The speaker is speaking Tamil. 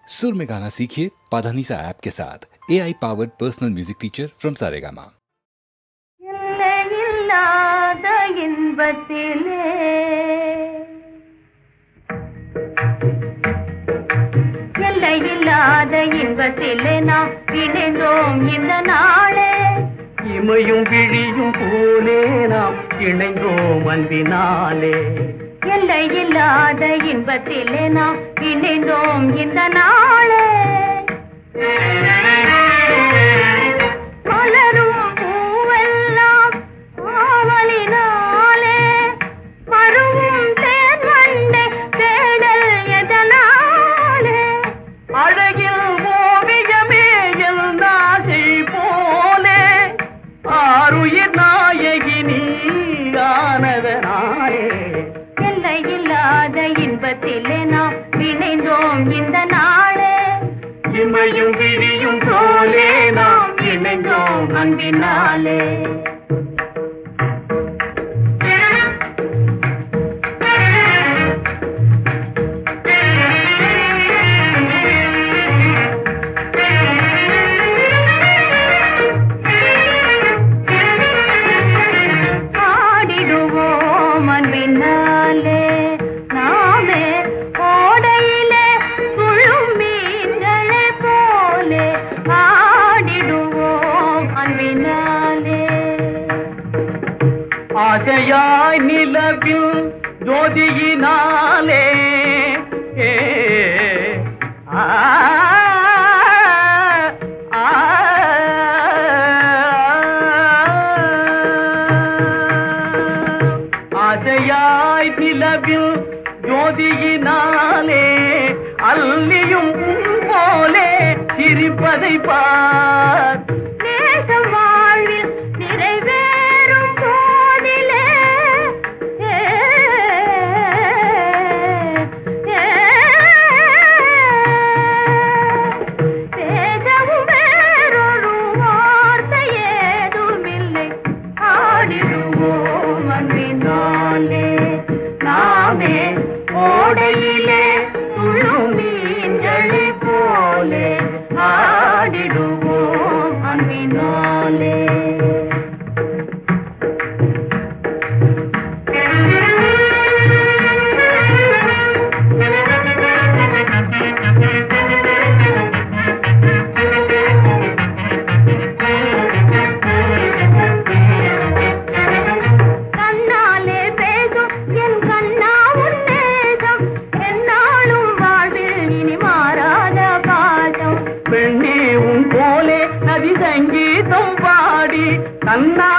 सुर में गाना सीखिए पाधानीसा ऐप के साथ। AI powered personal music teacher from Saregama. இன்பத்திலே நாம் இணைந்தோம் இந்த நாளே, இமையும் விழியும் போலே நாம் இணைந்தோம் அன்பினாலே. எல்லை இல்லாத இன்பத்திலே நாம் இணைந்தோம் இந்த நாளே. மலரும் பூவெல்லாம் ஆவலினாலே, மருவும் தேன்வண்டை தேடல் எதனாலே. அழகில் ஓவியமே நாசை போலே, ஆருயிர் நாயகி நீ ஆனதனாலே. எல்லை இல்லாத இன்பத்திலே நாம் இணைந்தோம் இந்த நாளே, இமையும் விழியும் போலே நாம் இணைந்தோம் அன்பினாலே. ஆசையாய் நிலவில் ஜோதியினாலே, ஆசையாய் நிலவில் ஜோதியினாலே அல்லியும் போலே சிரிப்பதை பார். நேசம் வாழ்வில் நிறைவேறும் போதிலே, பேசவும் வேறொரு வார்த்தை ஏதுமில்லை. ஆடிடுவோம் அன்பினாலே, நாமே ஓடையிலே துள்ளும் மீன்களை போலே ஆடிடுவோம் அன்பினாலே. கண்ணாலே பேசும் என் கண்ணா உன் நேசம், என்னாலும் வாழ்வில் இனி மாறாத பாசம். பெண்ணே உன் போலே நதி சங்கீதம் பாடி தன்னா